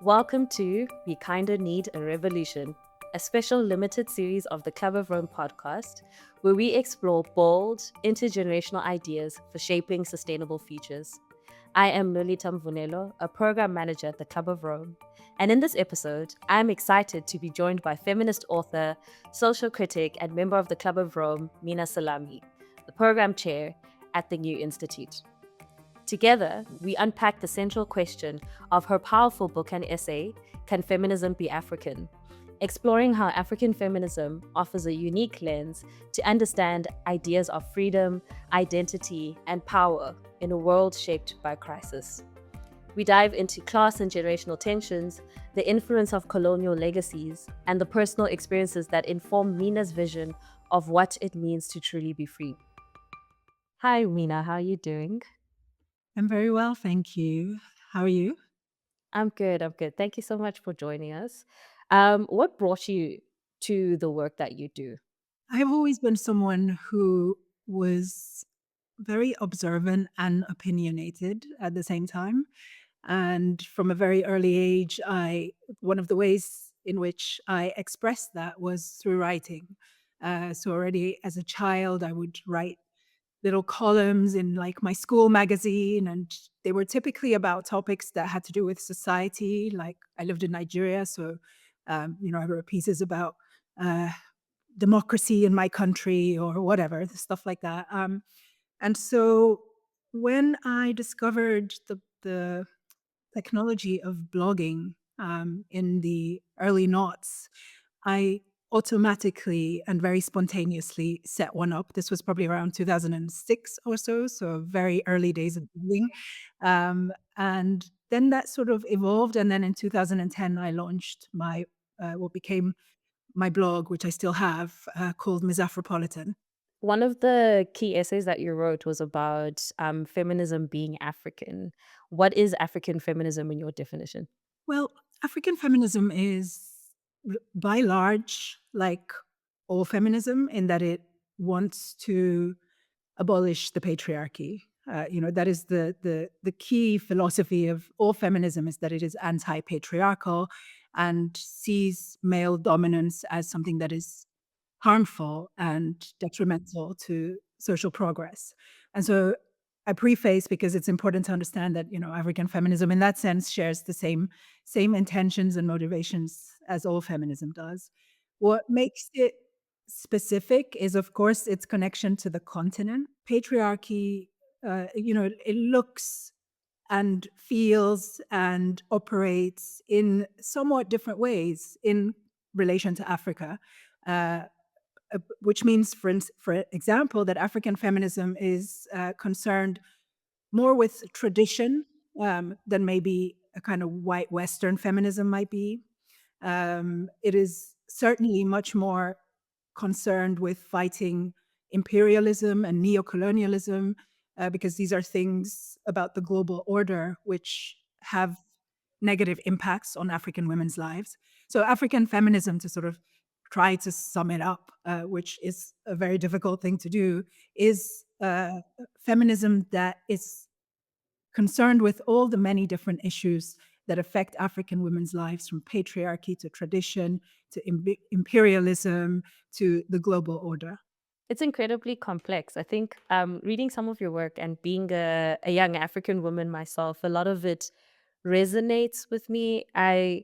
Welcome to We Kinda Need a Revolution, a special limited series of the Club of Rome podcast, where we explore bold, intergenerational ideas for shaping sustainable futures. I am Nolita Mvunelo, a program manager at the Club of Rome, and in this episode, I am excited to be joined by feminist author, social critic, and member of the Club of Rome, Minna Salami, the program chair at the New Institute. Together, we unpack the central question of her powerful book and essay, Can Feminism Be African? Exploring how African feminism offers a unique lens to understand ideas of freedom, identity, and power in a world shaped by crisis. We dive into class and generational tensions, the influence of colonial legacies, and the personal experiences that inform Mina's vision of what it means to truly be free. Hi, Mina, how are you doing? I'm very well, thank you. How are you? I'm good. I'm good. Thank you so much for joining us. What brought you to the work that you do? I've always been someone who was very observant and opinionated at the same time. And from a very early age, I one of the ways in which I expressed that was through writing. So already as a child, I would write little columns in like my school magazine, and they were typically about topics that had to do with society. Like I lived in Nigeria, so I wrote pieces about uh, democracy in my country or whatever, stuff like that. And so when I discovered the technology of blogging in the early noughts, I automatically and very spontaneously set one up. This was probably around 2006 or so, so very early days of blogging. And then that sort of evolved. And then in 2010, I launched my what became my blog, which I still have, called Misafropolitan. One of the key essays that you wrote was about feminism being African. What is African feminism in your definition? Well, African feminism is by large like all feminism in that it wants to abolish the patriarchy. That is the key philosophy of all feminism is that it is anti-patriarchal and sees male dominance as something that is harmful and detrimental to social progress. And so I preface because it's important to understand that, African feminism in that sense shares the same intentions and motivations as all feminism does. What makes it specific is, of course, its connection to the continent. Patriarchy, it looks and feels and operates in somewhat different ways in relation to Africa. Uh, which means, for example, that African feminism is concerned more with tradition than maybe a kind of white Western feminism might be. It is certainly much more concerned with fighting imperialism and neocolonialism, because these are things about the global order which have negative impacts on African women's lives. So, African feminism, to sort of try to sum it up, which is a very difficult thing to do, is feminism that is concerned with all the many different issues that affect African women's lives, from patriarchy to tradition to imperialism to the global order. It's incredibly complex. I think reading some of your work and being a young African woman myself, a lot of it resonates with me. I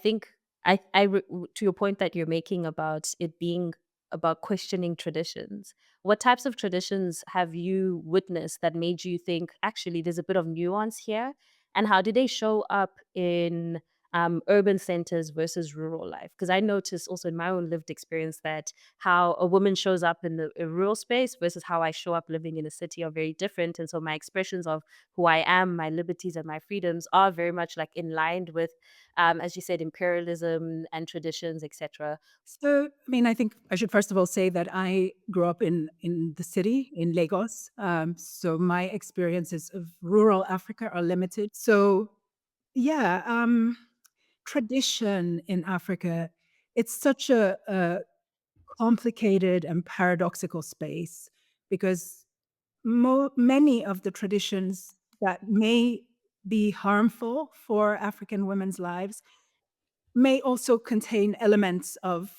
think to your point that you're making about it being about questioning traditions. What types of traditions have you witnessed that made you think actually there's a bit of nuance here, and how do they show up in urban centers versus rural life? Because I noticed also in my own lived experience that how a woman shows up in the a rural space versus how I show up living in a city are very different. And so my expressions of who I am, my liberties and my freedoms are very much like in line with, as you said, imperialism and traditions, etc. So, I mean, I think I should first of all say that I grew up in the city in Lagos. So my experiences of rural Africa are limited. So, yeah, tradition in Africa, it's such a complicated and paradoxical space because many of the traditions that may be harmful for African women's lives, may also contain elements of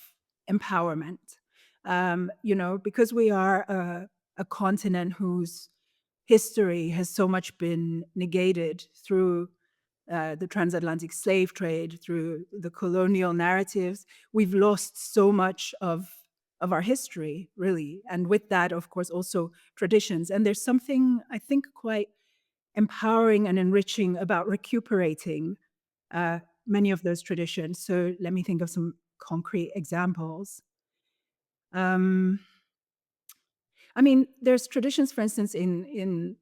empowerment. Because we are a continent whose history has so much been negated through the transatlantic slave trade, through the colonial narratives, we've lost so much of our history, really. And with that, of course, also traditions. And there's something, I think, quite empowering and enriching about recuperating many of those traditions. So let me think of some concrete examples. Um, I mean, there's traditions, for instance, in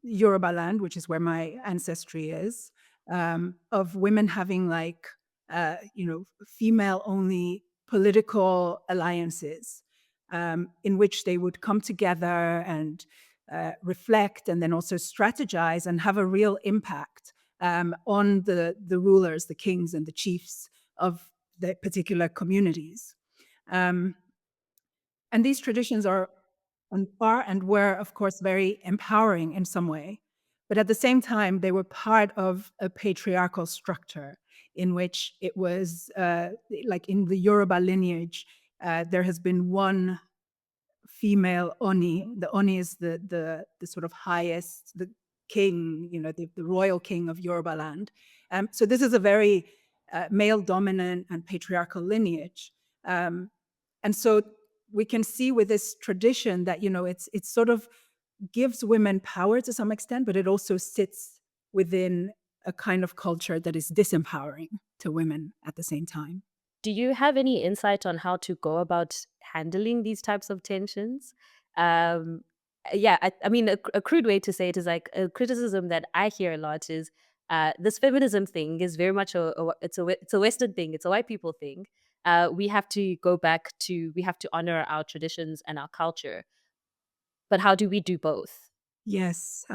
Yoruba land, which is where my ancestry is, of women having like, female only political alliances, in which they would come together and reflect and then also strategize and have a real impact on the rulers, the kings and the chiefs of the particular communities. Um, and these traditions are and were, of course, very empowering in some way. But at the same time, they were part of a patriarchal structure in which it was, like in the Yoruba lineage, there has been one female Oni. The Oni is the sort of highest, the king, the royal king of Yoruba land. So this is a very male dominant and patriarchal lineage. Um, and so we can see with this tradition that, it's sort of gives women power to some extent, but it also sits within a kind of culture that is disempowering to women at the same time. Do you have any insight on how to go about handling these types of tensions? Um, yeah, I mean, a crude way to say it is like a criticism that I hear a lot is this feminism thing is very much it's a Western thing, it's a white people thing. We have to go back to we have to honor our traditions and our culture, but how do we do both? Yes,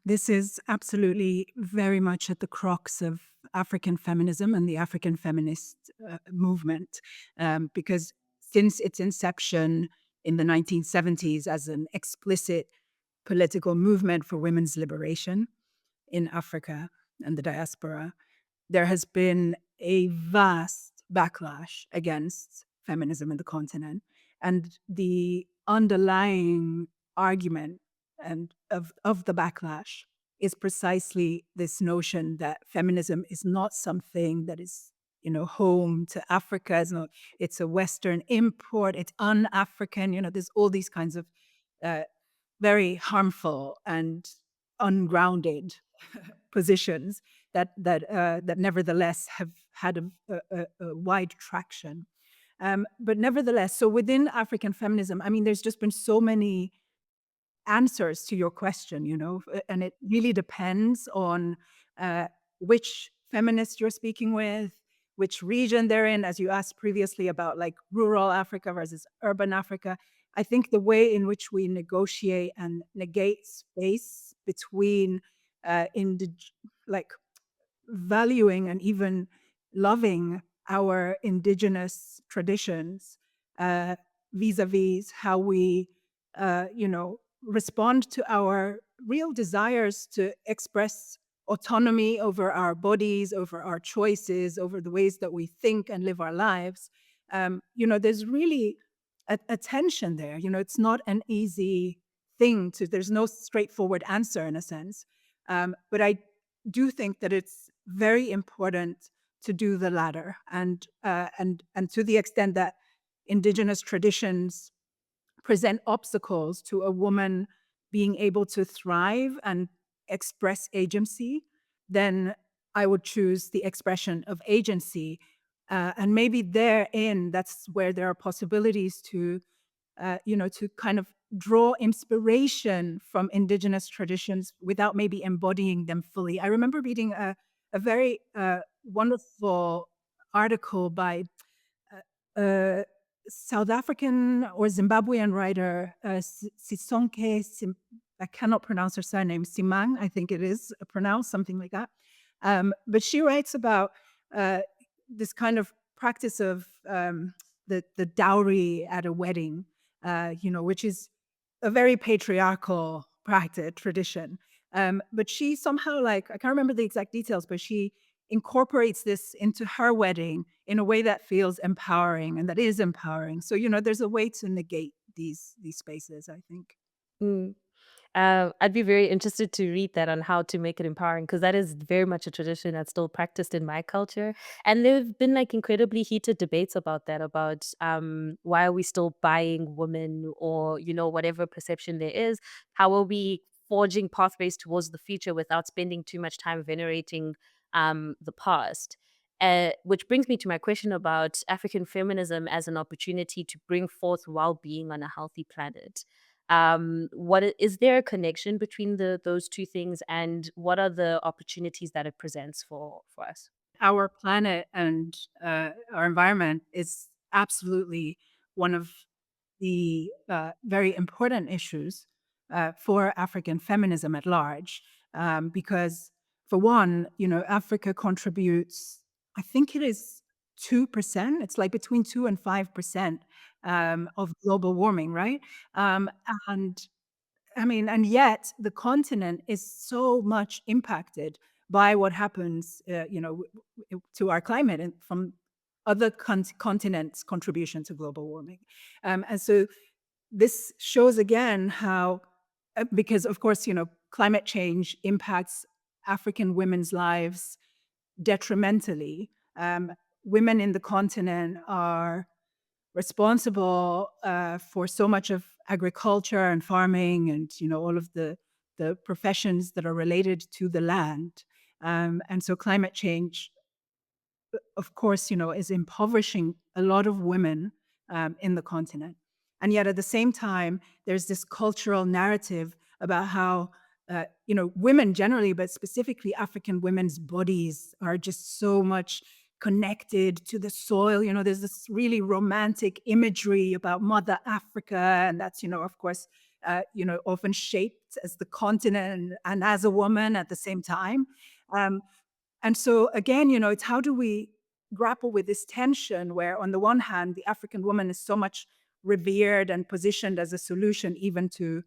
this is absolutely very much at the crux of African feminism and the African feminist movement, because since its inception in the 1970s as an explicit political movement for women's liberation in Africa and the diaspora, there has been a vast backlash against feminism in the continent. And the underlying argument and of the backlash is precisely this notion that feminism is not something that is, home to Africa. It's a Western import, it's un-African, there's all these kinds of uh, very harmful and ungrounded positions that nevertheless have had a wide traction. But nevertheless, so within African feminism, I mean, there's just been so many answers to your question, and it really depends on uh, which feminist you're speaking with, which region they're in, as you asked previously about like rural Africa versus urban Africa. I think the way in which we negotiate and negate space between like valuing and even loving our indigenous traditions uh, vis-a-vis how we, respond to our real desires to express autonomy over our bodies, over our choices, over the ways that we think and live our lives. There's really a tension there. It's not an easy thing to. There's no straightforward answer in a sense. But I do think that it's very important to do the latter, and to the extent that indigenous traditions present obstacles to a woman being able to thrive and express agency, then I would choose the expression of agency. And maybe therein, that's where there are possibilities to kind of draw inspiration from indigenous traditions without maybe embodying them fully. I remember reading a very wonderful article by a South African or Zimbabwean writer, Sisonke, I cannot pronounce her surname, Simang, I think it is pronounced, something like that. But she writes about this kind of practice of the dowry at a wedding, which is a very patriarchal practice tradition. But she somehow, like, I can't remember the exact details, but she incorporates this into her wedding in a way that feels empowering and that is empowering. So, there's a way to negate these spaces, I think. Mm. I'd be very interested to read that on how to make it empowering because that is very much a tradition that's still practiced in my culture. And there've been like incredibly heated debates about that, about why are we still buying women or, whatever perception there is. How are we forging pathways towards the future without spending too much time venerating the past? Which brings me to my question about African feminism as an opportunity to bring forth well-being on a healthy planet. Is there a connection between those two things, and what are the opportunities that it presents for us? Our planet and our environment is absolutely one of the very important issues for African feminism at large, because, for one, Africa contributes, I think it is 2%. It's like between 2 and 5% of global warming, right? Um, and I mean, and yet the continent is so much impacted by what happens, to our climate and from other continents' contribution to global warming. And so this shows again how, because of course, climate change impacts African women's lives detrimentally. Women in the continent are responsible for so much of agriculture and farming and all of the professions that are related to the land. And so climate change, of course, is impoverishing a lot of women in the continent. And yet at the same time, there's this cultural narrative about how, women generally, but specifically African women's bodies are just so much connected to the soil. There's this really romantic imagery about Mother Africa, and that's, of course, often shaped as the continent and as a woman at the same time. Um, and so again, it's how do we grapple with this tension where on the one hand, the African woman is so much revered and positioned as a solution even to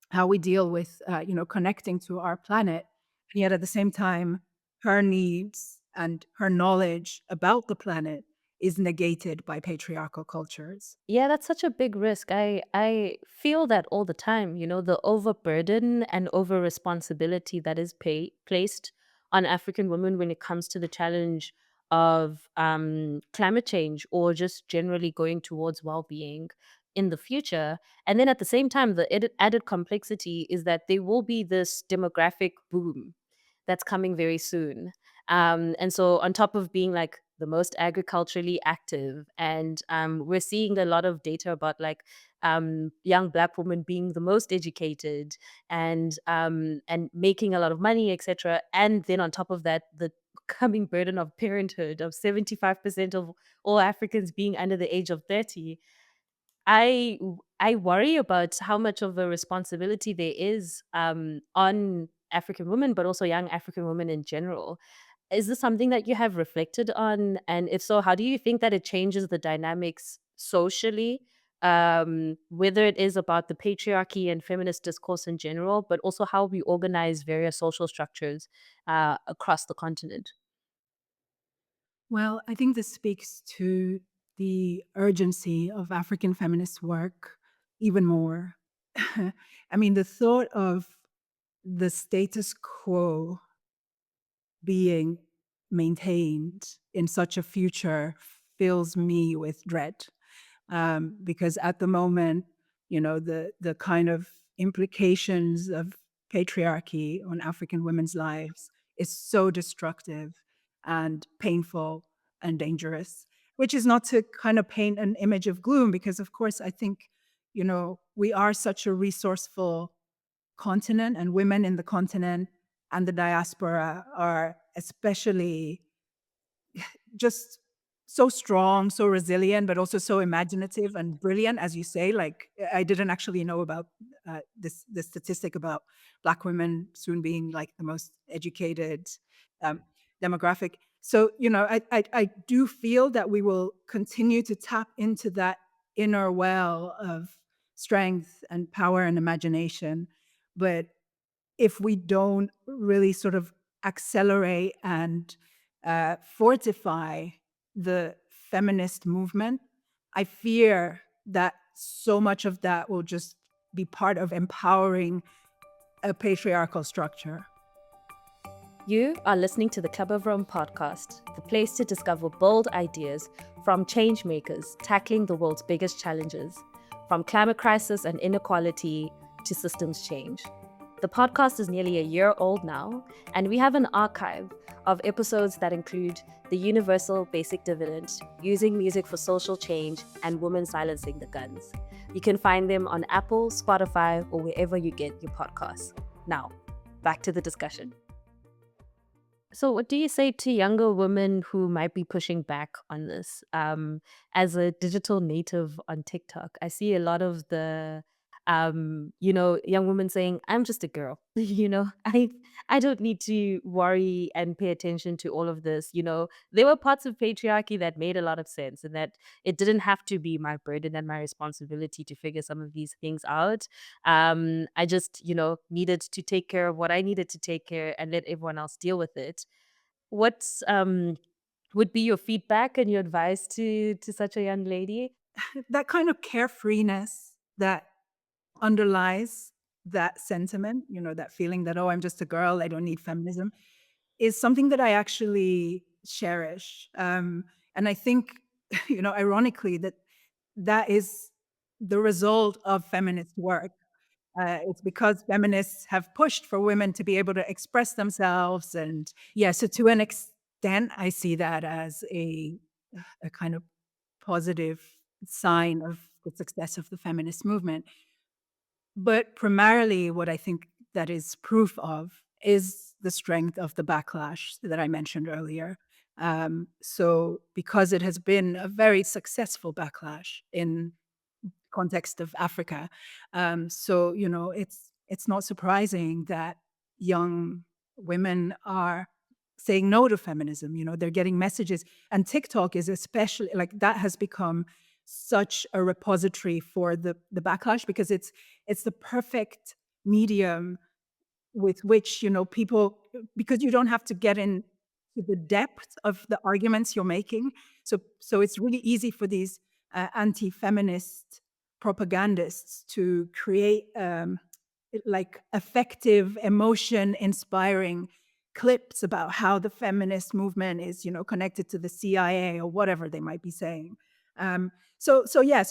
how we deal with, connecting to our planet. And yet at the same time, her needs and her knowledge about the planet is negated by patriarchal cultures. Yeah, that's such a big risk. I feel that all the time, the overburden and over responsibility that is placed on African women when it comes to the challenge of climate change or just generally going towards well-being in the future. And then at the same time, the added complexity is that there will be this demographic boom that's coming very soon. And so, on top of being like the most agriculturally active, and we're seeing a lot of data about like young Black women being the most educated and making a lot of money, etc. And then on top of that, the coming burden of parenthood of 75% of all Africans being under the age of 30. I worry about how much of a responsibility there is on African women, but also young African women in general. Is this something that you have reflected on? And if so, how do you think that it changes the dynamics socially? Whether it is about the patriarchy and feminist discourse in general, but also how we organize various social structures across the continent. Well, I think this speaks to the urgency of African feminist work even more. I mean, the thought of the status quo being maintained in such a future fills me with dread. Because at the moment, the kind of implications of patriarchy on African women's lives is so destructive and painful and dangerous. Which is not to kind of paint an image of gloom, because of course I think, we are such a resourceful continent, and women in the continent and the diaspora are especially just so strong, so resilient, but also so imaginative and brilliant, as you say. Like, I didn't actually know about this statistic about Black women soon being like the most educated um, demographic. So, I do feel that we will continue to tap into that inner well of strength and power and imagination. But if we don't really sort of accelerate and fortify the feminist movement, I fear that so much of that will just be part of empowering a patriarchal structure. You are listening to the Club of Rome podcast, the place to discover bold ideas from change makers tackling the world's biggest challenges, from climate crisis and inequality to systems change. The podcast is nearly a year old now, and we have an archive of episodes that include the universal basic dividend, using music for social change, and women silencing the guns. You can find them on Apple, Spotify, or wherever you get your podcasts. Now, back to the discussion. So, what do you say to younger women who might be pushing back on this? As a digital native on TikTok, I see a lot of the, young women saying, "I'm just a girl." I don't need to worry and pay attention to all of this. There were parts of patriarchy that made a lot of sense, and that it didn't have to be my burden and my responsibility to figure some of these things out. I just, needed to take care of what I needed to take care and let everyone else deal with it. What's would be your feedback and your advice to such a young lady? That kind of carefreeness that underlies that sentiment, that feeling that, oh, I'm just a girl, I don't need feminism, is something that I actually cherish. And I think, ironically, that is the result of feminist work. It's because feminists have pushed for women to be able to express themselves. And yeah, so to an extent, I see that as a kind of positive sign of the success of the feminist movement. But primarily, what I think that is proof of is the strength of the backlash that I mentioned earlier. So, because it has been a very successful backlash in context of Africa, so it's not surprising that young women are saying no to feminism. They're getting messages, and TikTok is especially like that has become such a repository for the backlash because it's the perfect medium with which, people because you don't have to get into the depth of the arguments you're making. So it's really easy for these anti-feminist propagandists to create like effective, emotion-inspiring clips about how the feminist movement is, connected to the CIA or whatever they might be saying. So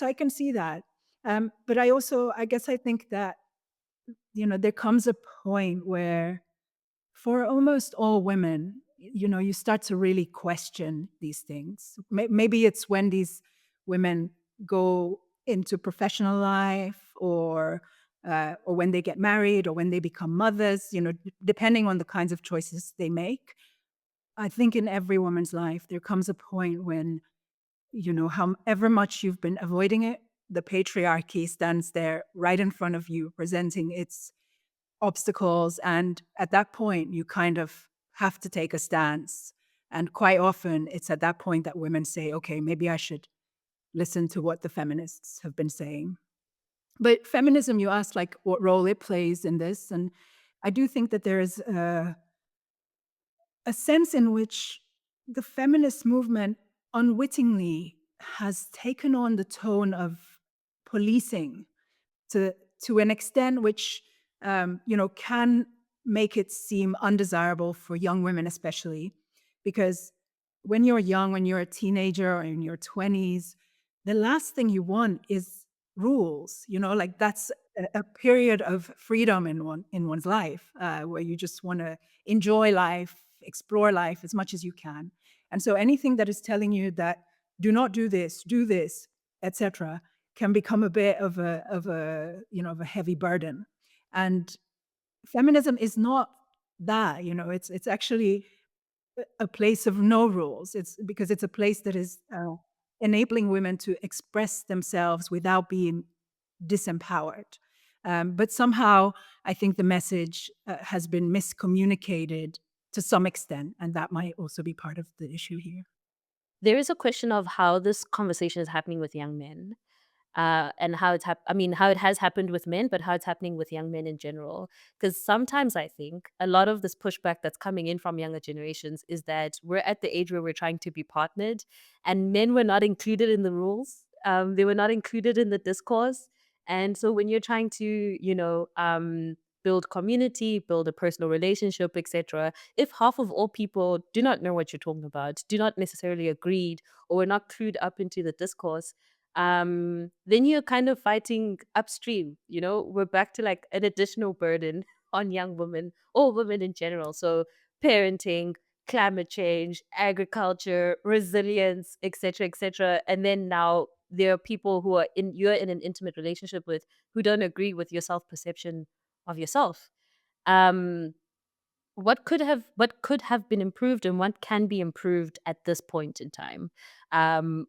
I can see that. But I guess I think that there comes a point where for almost all women, you start to really question these things. Maybe it's when these women go into professional life or when they get married or when they become mothers, depending on the kinds of choices they make. I think in every woman's life, there comes a point when, however much you've been avoiding it, the patriarchy stands there right in front of you, presenting its obstacles. And at that point, you kind of have to take a stance. And quite often, it's at that point that women say, okay, maybe I should listen to what the feminists have been saying. But feminism, you asked like what role it plays in this. And I do think that there is a sense in which the feminist movement unwittingly has taken on the tone of policing to an extent which can make it seem undesirable for young women, especially because when you're young, when you're a teenager or in your 20s, the last thing you want is rules. Like that's a period of freedom in one's life where you just want to enjoy life, explore life as much as you can. And so anything that is telling you that do not do this, etc., can become a bit of a heavy burden. And feminism is not that. It's actually a place of no rules. It's because it's a place that is enabling women to express themselves without being disempowered. But somehow, I think the message has been miscommunicated to some extent, and that might also be part of the issue here. There is a question of how this conversation is happening with young men. and how I mean, how it has happened with men, but how it's happening with young men in general. Because sometimes I think a lot of this pushback that's coming in from younger generations is that we're at the age where we're trying to be partnered, and men were not included in the rules. They were not included in the discourse. And so when you're trying to, build community, build a personal relationship, etc., if half of all people do not know what you're talking about, do not necessarily agreed, or are not clued up into the discourse, then you're kind of fighting upstream. We're back to like an additional burden on young women or women in general. So parenting, climate change, agriculture, resilience, etc., etc. And then now there are people who you're in an intimate relationship with who don't agree with your self perception of yourself. Um, what could have been improved and what can be improved at this point in time?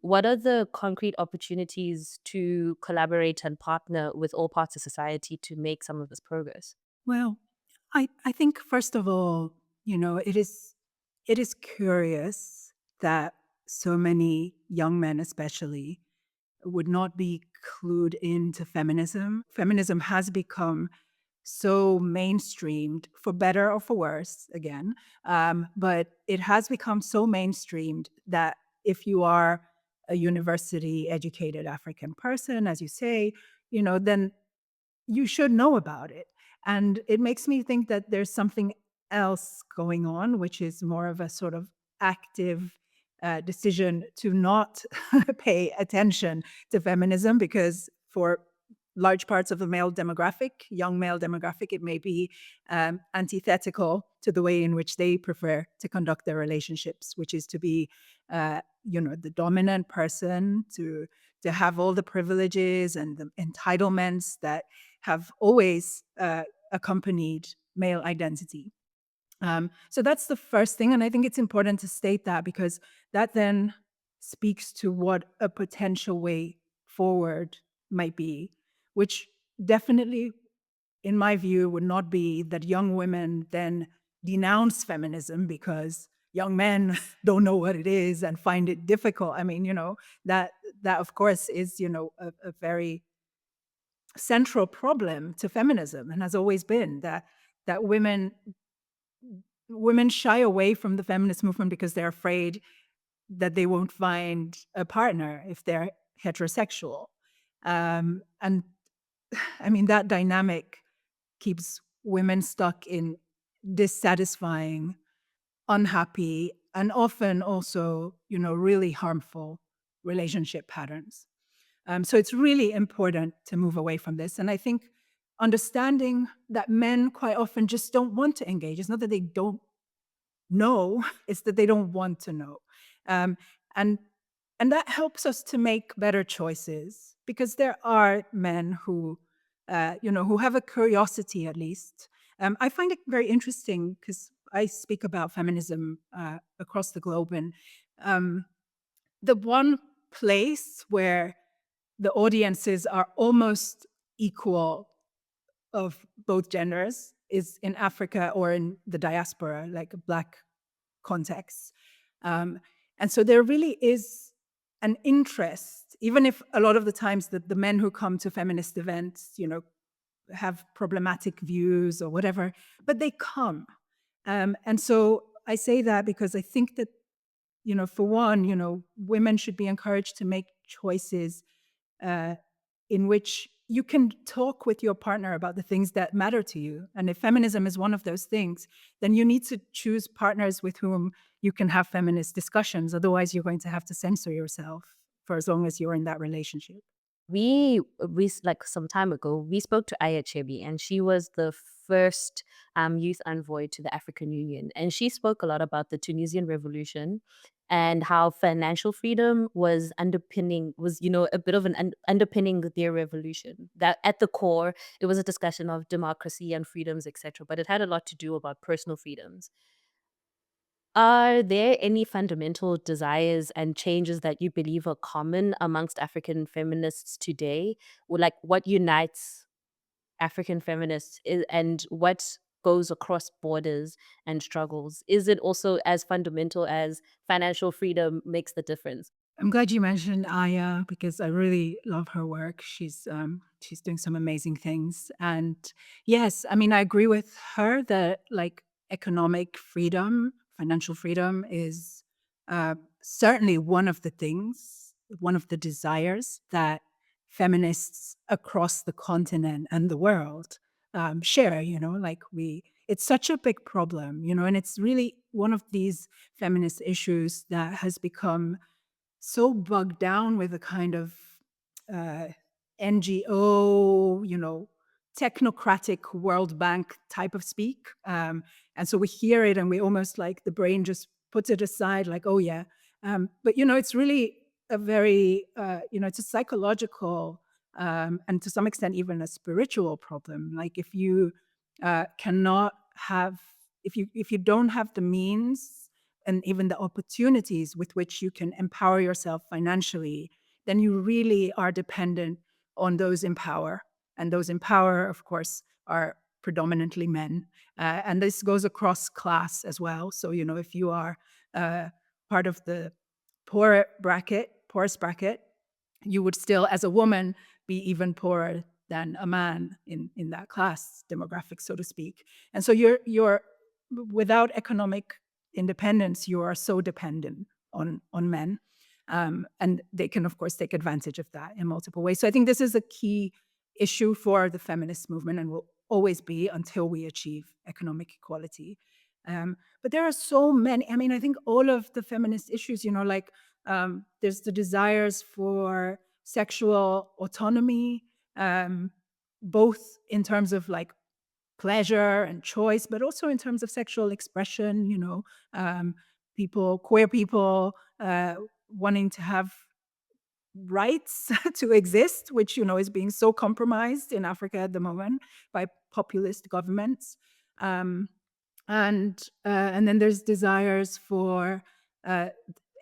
What are the concrete opportunities to collaborate and partner with all parts of society to make some of this progress? Well, I think first of all, it is curious that so many young men especially would not be clued into feminism. Feminism has become so mainstreamed, for better or for worse, again. But it has become so mainstreamed that if you are a university educated African person, as you say, then you should know about it. And it makes me think that there's something else going on, which is more of a sort of active decision to not pay attention to feminism, because for large parts of the male demographic, young male demographic, it may be antithetical to the way in which they prefer to conduct their relationships, which is to be, the dominant person, to have all the privileges and the entitlements that have always accompanied male identity. So that's the first thing. And I think it's important to state that, because that then speaks to what a potential way forward might be, which definitely, in my view, would not be that young women then denounce feminism because young men don't know what it is and find it difficult. I mean, that that of course is, a very central problem to feminism, and has always been that women shy away from the feminist movement because they're afraid that they won't find a partner if they're heterosexual. And I mean, that dynamic keeps women stuck in dissatisfying, unhappy, and often also, really harmful relationship patterns. So it's really important to move away from this. And I think understanding that men quite often just don't want to engage. It's not that they don't know, it's that they don't want to know. Um, and and that helps us to make better choices, because there are men who have a curiosity at least. I find it very interesting because I speak about feminism across the globe, and um, the one place where the audiences are almost equal of both genders is in Africa or in the diaspora, like Black contexts. Um, and so there really is an interest, even if a lot of the times the men who come to feminist events, have problematic views or whatever, but they come. And so I say that because I think that, for one, women should be encouraged to make choices uh, in which you can talk with your partner about the things that matter to you. And if feminism is one of those things, then you need to choose partners with whom you can have feminist discussions. Otherwise, you're going to have to censor yourself for as long as you're in that relationship. Like some time ago, we spoke to Aya Chebi, and she was the first youth envoy to the African Union. And she spoke a lot about the Tunisian revolution and how financial freedom was a bit of an underpinning their revolution. That at the core, it was a discussion of democracy and freedoms, etc. But it had a lot to do about personal freedoms. Are there any fundamental desires and changes that you believe are common amongst African feminists today? Or like what unites African feminists and what goes across borders and struggles? Is it also as fundamental as financial freedom makes the difference? I'm glad you mentioned Aya because I really love her work. She's doing some amazing things. And yes, I mean I agree with her that like economic freedom, financial freedom is certainly one of the things, one of the desires that feminists across the continent and the world share. Like it's such a big problem, and it's really one of these feminist issues that has become so bogged down with a kind of uh, NGO, technocratic World Bank type of speak. And so we hear it and we almost like the brain just puts it aside, like, oh, yeah. But, it's really a very, it's a psychological and to some extent even a spiritual problem. Like if you cannot have, if you don't have the means and even the opportunities with which you can empower yourself financially, then you really are dependent on those in power. And those in power, of course, are predominantly men. And this goes across class as well. So, if you are part of the poorest bracket, you would still, as a woman, be even poorer than a man in that class demographic, so to speak. And so you're without economic independence, you are so dependent on men. And they can, of course, take advantage of that in multiple ways. So I think this is a key issue for the feminist movement and will always be until we achieve economic equality. But there are so many. I mean, I think all of the feminist issues, like there's the desires for sexual autonomy, both in terms of like pleasure and choice, but also in terms of sexual expression, queer people wanting to have rights to exist, which, is being so compromised in Africa at the moment by populist governments. Um, and then there's desires for uh,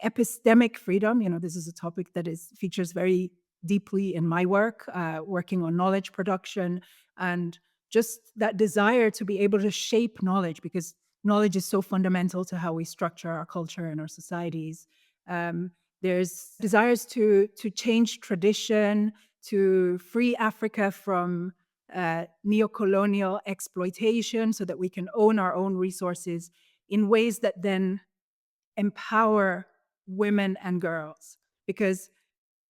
epistemic freedom. This is a topic that features very deeply in my work, working on knowledge production and just that desire to be able to shape knowledge because knowledge is so fundamental to how we structure our culture and our societies. Um, there's desires to change tradition, to free Africa from neo-colonial exploitation so that we can own our own resources in ways that then empower women and girls. Because,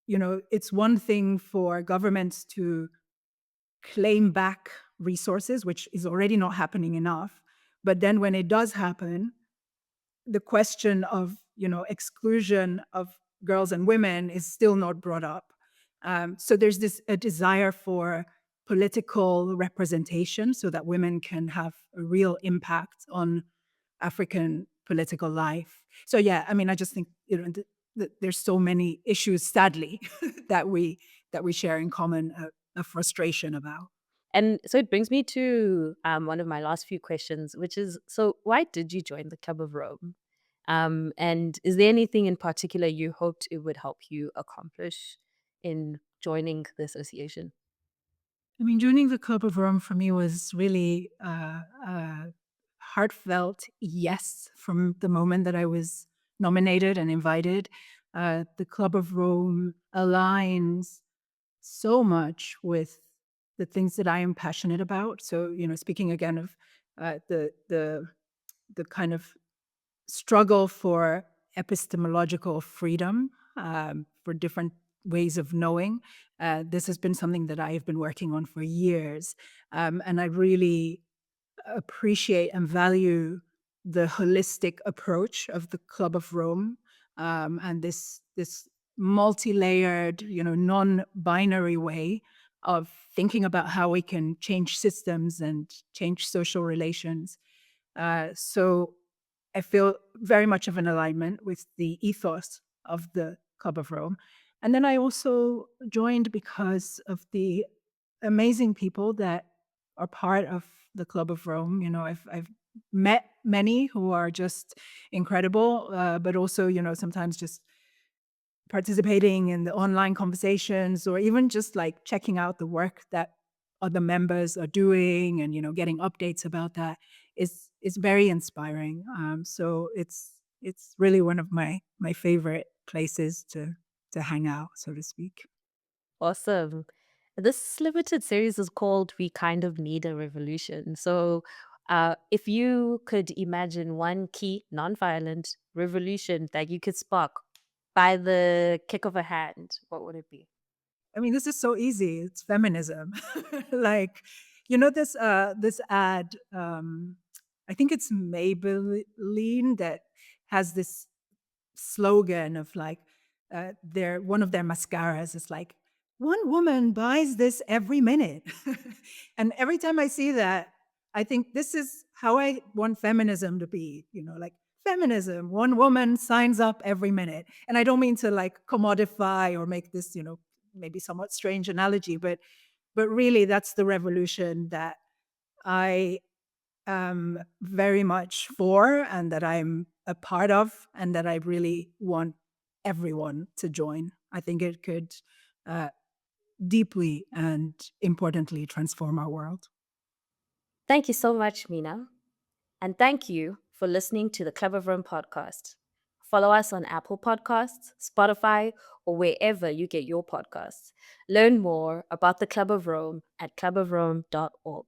it's one thing for governments to claim back resources, which is already not happening enough. But then when it does happen, the question of exclusion of girls and women is still not brought up. So there's a desire for political representation so that women can have a real impact on African political life. So yeah, I mean, I just think there's so many issues, sadly, that we share in common a frustration about. And so it brings me to one of my last few questions, which is, so why did you join the Club of Rome? And is there anything in particular you hoped it would help you accomplish in joining the association? I mean, joining the Club of Rome for me was really a heartfelt yes from the moment that I was nominated and invited. The Club of Rome aligns so much with the things that I am passionate about. So, speaking again of the kind of struggle for epistemological freedom, for different ways of knowing. This has been something that I have been working on for years. And I really appreciate and value the holistic approach of the Club of Rome, and this multi-layered, non-binary way of thinking about how we can change systems and change social relations. So I feel very much of an alignment with the ethos of the Club of Rome. And then I also joined because of the amazing people that are part of the Club of Rome. I've met many who are just incredible, but also, sometimes just participating in the online conversations or even just like checking out the work that other members are doing and getting updates about that is very inspiring. So it's really one of my favorite places to hang out, so to speak. Awesome. This limited series is called We Kind of Need a Revolution. So, if you could imagine one key nonviolent revolution that you could spark by the kick of a hand, what would it be? I mean, this is so easy. It's feminism. Like, this ad, I think it's Maybelline that has this slogan of like their one of their mascaras is like one woman buys this every minute. And every time I see that, I think this is how I want feminism to be, like feminism, one woman signs up every minute. And I don't mean to like commodify or make this, maybe somewhat strange analogy, but really that's the revolution that I very much for and that I'm a part of and that I really want everyone to join. I think it could uh, deeply and importantly transform our world. Thank you so much, Mina. And thank you for listening to the Club of Rome podcast. Follow us on Apple Podcasts, Spotify, or wherever you get your podcasts. Learn more about the Club of Rome at clubofrome.org.